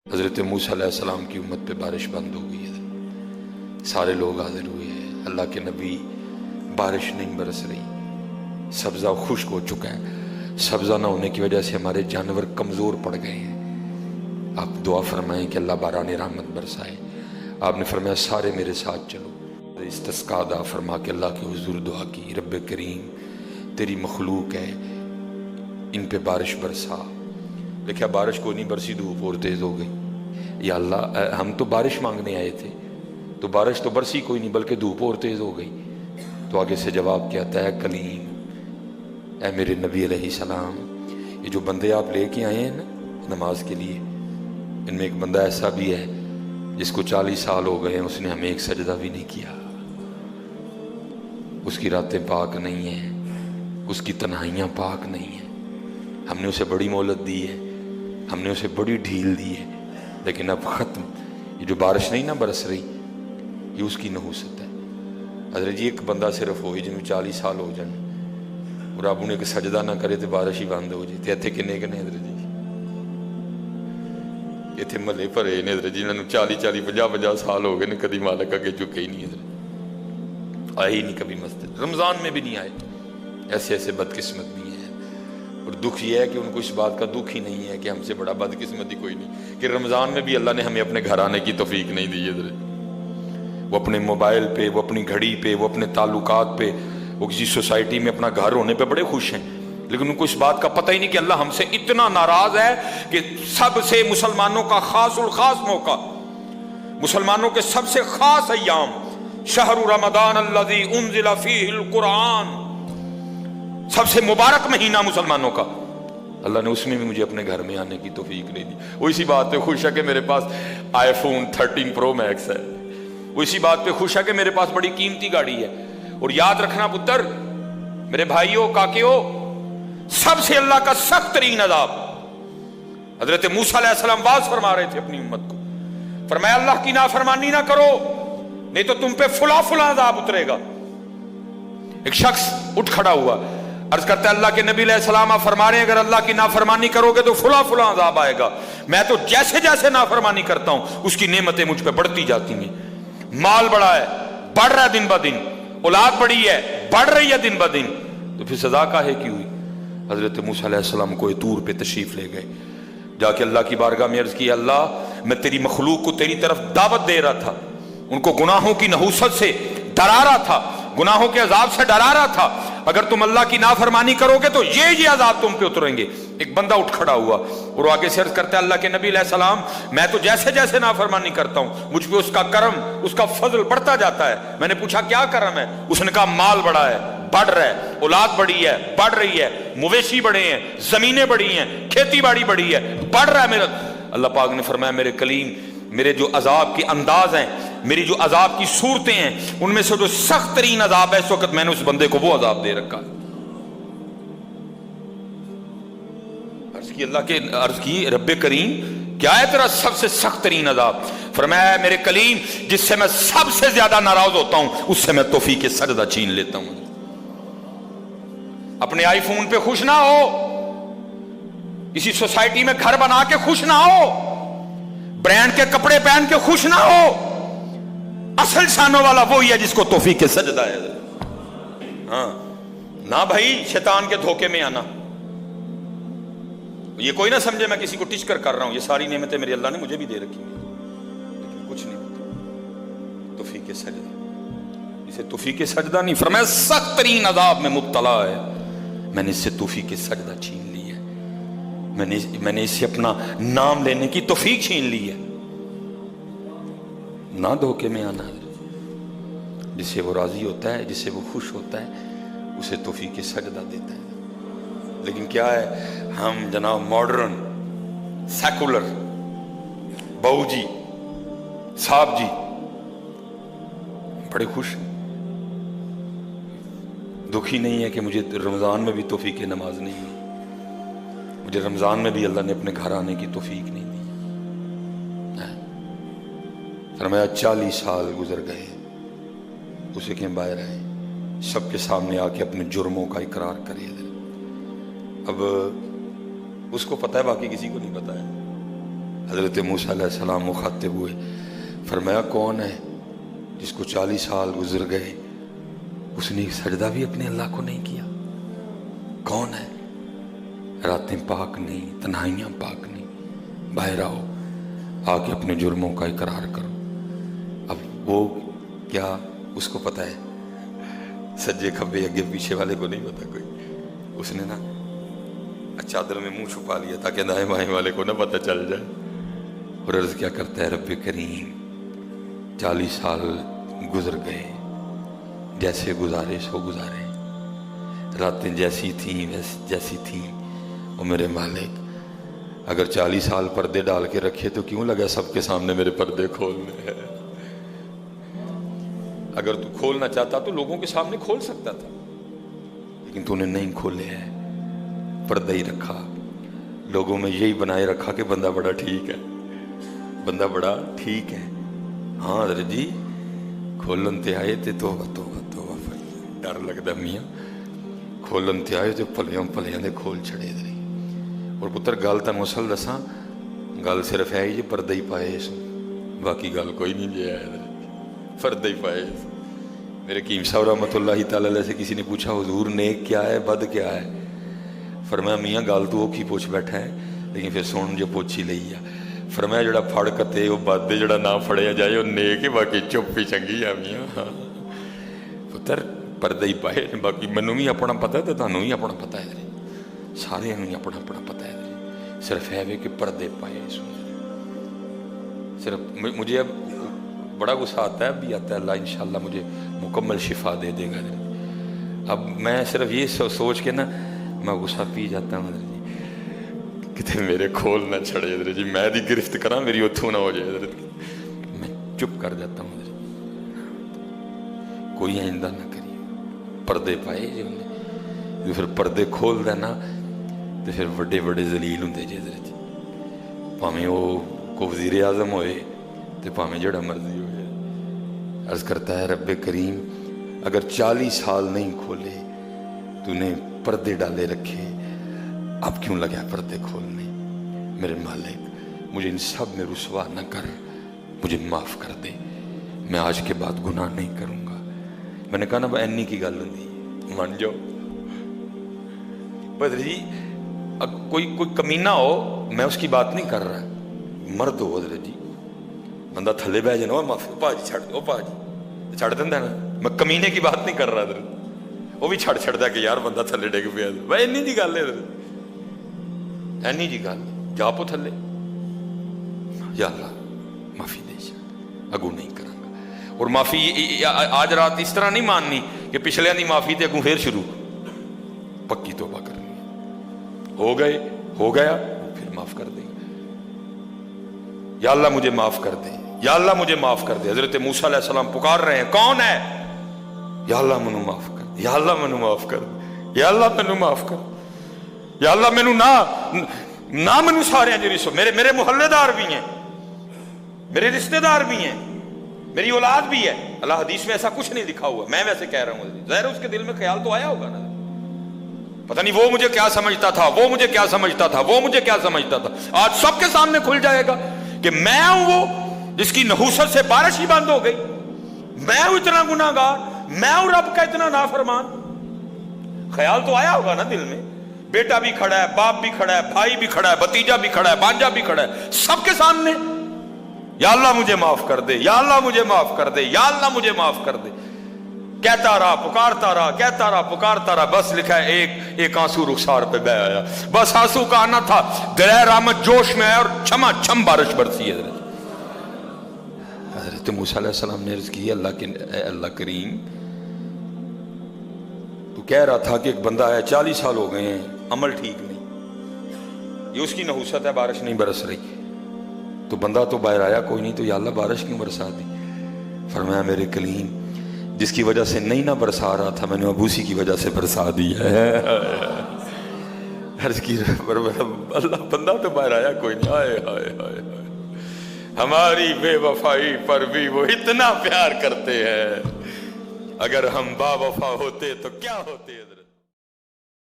حضرت موسیٰ علیہ السلام کی امت پہ بارش بند ہو گئی ہے، سارے لوگ حاضر ہوئے ہیں، اللہ کے نبی بارش نہیں برس رہی، سبزہ خشک ہو چکا ہے، سبزہ نہ ہونے کی وجہ سے ہمارے جانور کمزور پڑ گئے ہیں، آپ دعا فرمائیں کہ اللہ باران رحمت برسائے۔ آپ نے فرمایا سارے میرے ساتھ چلو، استسقاء ادا فرما کے اللہ کے حضور دعا کی، رب کریم تیری مخلوق ہے، ان پہ بارش برسا۔ دیکھا بارش کو نہیں برسی، دھوپ اور تیز ہو گئی۔ یا اللہ ہم تو بارش مانگنے آئے تھے، تو بارش تو برسی کوئی نہیں بلکہ دھوپ اور تیز ہو گئی۔ تو آگے سے جواب کیا آتا ہے، کلیم اے میرے نبی علیہ السلام، یہ جو بندے آپ لے کے آئے ہیں نا نماز کے لیے، ان میں ایک بندہ ایسا بھی ہے جس کو 40 سال ہو گئے ہیں، اس نے ہمیں ایک سجدہ بھی نہیں کیا، اس کی راتیں پاک نہیں ہیں، اس کی تنہائیاں پاک نہیں ہیں، ہم نے اسے بڑی مہلت دی ہے، ہم نے اسے بڑی ڈھیل دی ہے، لیکن اب ختم۔ یہ جو بارش نہیں نہ برس رہی، یہ اس کی نحوست ہے۔ حضرت جی ایک بندہ صرف ہوئی جن میں 40 سال ہو جائیں اور آپ انہیں سجدہ نہ کرے تو بارش ہی بند ہو جائے۔ اتنے کنے کنے حضرت جی اتنے ملے بھرے نے حضرت جی، انہوں نے 40 سال ہو گئے نے کدی مالک اگے چکے ہی نہیں، حضرت آئے ہی نہیں کبھی مسجد، رمضان میں بھی نہیں آئے۔ ایسے ایسے بدقسمت بھی ہیں، اور دکھ یہ ہے کہ ان کو اس بات کا دکھ ہی نہیں ہے کہ ہم سے بڑا بدقسمت ہی کوئی نہیں کہ رمضان میں بھی اللہ نے ہمیں اپنے گھر آنے کی توفیق نہیں دی ہے۔ وہ اپنے موبائل پہ، وہ اپنی گھڑی پہ، وہ اپنے تعلقات پہ، وہ کسی سوسائٹی میں اپنا گھر ہونے پہ بڑے خوش ہیں، لیکن ان کو اس بات کا پتہ ہی نہیں کہ اللہ ہم سے اتنا ناراض ہے کہ سب سے مسلمانوں کا خاص الخاص موقع، مسلمانوں کے سب سے خاص ایام، شہر رمضان الذی انزل فیہ القرآن، سب سے مبارک مہینہ مسلمانوں کا، اللہ نے اس میں بھی مجھے اپنے گھر میں آنے کی توفیق نہیں دی۔ وہ اسی بات پہ خوش ہے کہ میرے پاس آئی فون 13 پرو میکس ہے، وہ اسی بات پہ خوش ہے کہ میرے پاس بڑی قیمتی گاڑی ہے۔ اور یاد رکھنا پتر، میرے بھائیوں کاکیوں، سب سے اللہ کا سخت ترین عذاب، حضرت موسیٰ علیہ السلام واز فرما رہے تھے اپنی امت کو، فرمایا اللہ کی نافرمانی نہ کرو نہیں تو تم پہ فلاں فلاں عذاب اترے گا۔ ایک شخص اٹھ کھڑا ہوا، عرض کرتا ہے اللہ کے نبی علیہ السلام آپ فرما رہے ہیں اگر اللہ کی نافرمانی کرو گے تو فلاں فلاں عذاب آئے گا، میں تو جیسے جیسے نافرمانی کرتا ہوں اس کی نعمتیں مجھ پہ بڑھتی جاتی ہیں، مال بڑا ہے، بڑھ رہا ہے دن بہ دن، اولاد بڑی ہے، بڑھ رہی ہے دن بہ دن، تو پھر سزا کاہے کی ہوئی؟ حضرت موسیٰ علیہ السلام کوہ طور پہ تشریف لے گئے، جا کے اللہ کی بارگاہ میں عرض کی، اللہ میں تیری مخلوق کو تیری طرف دعوت دے رہا تھا، ان کو گناہوں کی نحوست سے ڈرا رہا تھا، گناہوں کے عذاب سے ڈرا رہا تھا، اگر تم اللہ کی نافرمانی کرو گے تو یہ عذاب تم پہ اتریں گے۔ ایک بندہ اٹھ کھڑا ہوا اور آگے سے عرض کرتا ہے اللہ کے نبی علیہ السلام میں تو جیسے جیسے نافرمانی کرتا ہوں مجھ پہ اس کا کرم، اس کا فضل بڑھتا جاتا ہے۔ میں نے پوچھا کیا کرم ہے؟ اس نے کہا مال بڑا ہے، بڑھ رہا ہے، اولاد بڑی ہے، بڑھ رہی ہے، مویشی بڑے ہیں، زمینیں بڑی ہیں، کھیتی باڑی بڑی ہے، بڑھ رہا ہے میرا۔ اللہ پاک نے فرمایا میرے کلیم، میرے جو عذاب کے انداز ہیں، میری جو عذاب کی صورتیں ہیں، ان میں سے جو سخت ترین عذاب ہے اس وقت میں نے اس بندے کو وہ عذاب دے رکھا ہے۔ عرض کی رب کریم کیا ہے تیرا سب سے سخت ترین عذاب؟ فرمایا میرے کلیم جس سے میں سب سے زیادہ ناراض ہوتا ہوں اس سے میں توفیق سجدہ چھین لیتا ہوں۔ اپنے آئی فون پہ خوش نہ ہو، کسی سوسائٹی میں گھر بنا کے خوش نہ ہو، برانڈ کے کپڑے پہن کے خوش نہ ہو، اصل شانوں والا وہی ہے جس کو توفیق سجدہ ہے۔ ہاں نہ بھائی شیطان کے دھوکے میں آنا، یہ کوئی نہ سمجھے میں کسی کو ٹچ کر رہا ہوں، یہ ساری نعمتیں میرے اللہ نے مجھے بھی دے رکھی ہیں، لیکن کچھ نہیں ہوتا توفیق سجدہ، اسے توفیق سجدہ نہیں، فرمایا سخت ترین عذاب میں مبتلا ہے، میں نے اس سے توفیق سجدہ چھین لی ہے، میں نے اس سے اپنا نام لینے کی توفیق چھین لی ہے۔ نہ دھوکے میں آنا، جس سے وہ راضی ہوتا ہے، جس سے وہ خوش ہوتا ہے اسے توفیق سجدہ دیتا ہے۔ لیکن کیا ہے، ہم جناب ماڈرن سیکولر بہو جی صاحب جی بڑے خوش ہیں، دکھی نہیں ہے کہ مجھے رمضان میں بھی توفیق نماز نہیں ہوئی، مجھے رمضان میں بھی اللہ نے اپنے گھر آنے کی توفیق نہیں دی۔ فرمایا 40 سال گزر گئے، اسے کہ باہر آئے، سب کے سامنے آ کے اپنے جرموں کا اقرار کرے۔ اب اس کو پتہ ہے، باقی کسی کو نہیں پتہ ہے، حضرت موسیٰ علیہ السلام مخاطب ہوئے، فرمایا کون ہے جس کو 40 سال گزر گئے اس نے ایک سجدہ بھی اپنے اللہ کو نہیں کیا؟ کون ہے؟ راتیں پاک نہیں، تنہائیاں پاک نہیں، باہر آؤ، آ کے اپنے جرموں کا اقرار کرو۔ اب وہ کیا اس کو پتہ ہے؟ سجے کھبے اگے پیچھے والے کو نہیں پتا کوئی۔ اس نے نا چادر میں منہ چھپا لیا تاکہ دائیں بائیں والے کو نہ پتہ چل جائے، اور عرض کیا کرتا ہے، رب کریم 40 سال گزر گئے، جیسے گزارے سو گزارے، راتیں جیسی تھیں جیسی تھیں، اور میرے مالک اگر 40 سال پردے ڈال کے رکھے تو کیوں لگا سب کے سامنے میرے پردے کھولنے ہیں؟ اگر تو کھولنا چاہتا تو لوگوں کے سامنے کھول سکتا تھا، لیکن تو نے نہیں کھولے ہیں، پردہ ہی رکھا، لوگوں میں یہی بنائے رکھا کہ بندہ بڑا ٹھیک ہے، بندہ بڑا ٹھیک ہے۔ ہاں حضرت جی کھولن تے آئے تے توبہ توبہ توبہ، ڈر لگتا میاں، کھولن تے آئے تے پلیاں پلیاں دے کھول چھڑے دے۔ اور پتر گل تن مسل دساں، گل صرف ہے جی پردہ ہی پائے اس، باقی گل کوئی نہیں جی ہے، پردہ ہی پائے۔ میرے قیم صاحب رحمۃ اللہ تعالی علیہ سے کسی نے پوچھا حضور نیک کیا ہے بد کیا ہے؟ فرمایا میاں گل تو وہ کی پوچھ بیٹھا ہے، لیکن پھر سن جو پوچھی لئی ہے۔ فرمایا جڑا پھڑ کتے وہ بد ہے، جڑا نہ پھڑیا جائے وہ نیک ہے، باقی چپ ہی چنگی ہے میاں۔ پتر پردہ ہی پائے، باقی منوں بھی اپنا پتہ ہے تو تانوں بھی اپنا پتہ ہے، سارے ہی اپنا اپنا پتہ ہے، صرف ہے کہ پردے پائے سن۔ صرف مجھے اب بڑا غصہ آتا ہے، اب بھی آتا ہے، اللہ انشاءاللہ مجھے مکمل شفا دے دے گا۔ اب میں صرف یہ سوچ کے نا میں غصہ پی جاتا ہوں حضرت جی، کتے میرے کھول نہ چھڑے حضرت جی، میں دی گرفت کرا میری اتھو نہ ہو جائے حضرت جی، میں چپ کر جاتا ہوں حضرت جی، کوئی آئندہ نہ کریے۔ پردے پائے جی انہیں، پھر پردے کھول دینا تو پھر بڑے بڑے ذلیل ہوں جی حضرت جی، پاویں وہ کو وزیر اعظم ہوئے تو پاویں جڑا مرضی ہوئے۔ عرض کرتا ہے رب کریم اگر 40 سال نہیں کھولے تو نے پردے ڈالے رکھے، اب کیوں لگا پردے کھولنے؟ میرے مالک مجھے ان سب میں رسوا نہ کر، مجھے معاف کر دے، میں آج کے بعد گناہ نہیں کروں گا۔ میں نے کہا نا اینی کی گل ہوں مان جاؤ بدر جی، کوئی کمینہ ہو میں اس کی بات نہیں کر رہا، مرد ہو حضرت جی، بندہ تھلے بہ جانا معافی پا جی چھڑ دو، پا جی چھڑ دینا نا، میں کمینے کی بات نہیں کر رہا حضرت، وہ بھی چھڑ چھڑتا کہ یار بندہ تھلے ڈگ پیا، بھائی اینی جی گل ہے حضرت، اینی جی گل جا پو تھلے، یا اللہ معافی دے جا، اگوں نہیں کروں گا۔ اور معافی آج رات اس طرح نہیں ماننی کہ پچھلے دی معافی تے اگوں پھر شروع، پکی توبہ کرنی ہے، ہو گئے ہو گیا پھر معاف کر دیں گے، یا اللہ مجھے معاف کر دے، یا اللہ مجھے معاف کر دے۔ حضرت موسیٰ علیہ السلام پکار رہے ہیں، کون ہے؟ یا اللہ منو معاف کر دے، یا اللہ منو معاف کر دے، یا اللہ منو معاف کر دے، یا اللہ منو نہ منو سارے ہیں جی، میرے محلے دار بھی ہیں، میرے رشتہ دار بھی ہیں، میری اولاد بھی ہے۔ اللہ حدیث میں ایسا کچھ نہیں لکھا ہوا، میں ویسے کہہ رہا ہوں، ظاہر اس کے دل میں خیال تو آیا ہوگا نا، پتہ نہیں وہ مجھے کیا سمجھتا تھا، وہ مجھے کیا سمجھتا تھا، وہ مجھے کیا سمجھتا تھا۔ آج سب کے سامنے کھل جائے گا کہ میں ہوں وہ جس کی نحوست سے بارش ہی بند ہو گئی، میں ہوں اتنا گناہ گار، میں ہوں رب کا اتنا نافرمان۔ خیال تو آیا ہوگا نا دل میں، بیٹا بھی کھڑا ہے، باپ بھی کھڑا ہے، بھائی بھی کھڑا ہے، بھتیجا بھی کھڑا ہے، بانجا بھی کھڑا ہے، سب کے سامنے یا اللہ مجھے معاف کر دے، یا اللہ مجھے معاف کر دے، یا اللہ مجھے معاف کر دے، کہتا رہا پکارتا رہا، کہتا رہا پکارتا رہا، بس لکھا ہے ایک آنسو رخسار پہ بہ آیا، بس آنسو کا آنا تھا، دریائے رحمت جوش میں ہے اور چھما چھم بارش برسی ہے۔ حضرت موسیٰ علیہ السلام نے عرض کی، اللہ کریم تو کہہ رہا تھا کہ ایک بندہ ہے 40 سال ہو گئے ہیں، عمل ٹھیک نہیں، یہ اس کی نحوست ہے، بارش نہیں برس رہی، تو بندہ تو باہر آیا کوئی نہیں، تو یا اللہ بارش کیوں برسا دی؟ فرمایا میرے کلیم جس کی وجہ سے نہیں نہ برسا رہا تھا میں نے اب اسی کی وجہ سے برسا دی ہے۔ عرض کی اللہ بندہ تو باہر آیا کوئی نہیں، ہائے ہائے ہائے ہائے، ہماری بے وفائی پر بھی وہ اتنا پیار کرتے ہیں، اگر ہم با وفا ہوتے تو کیا ہوتے حضرت۔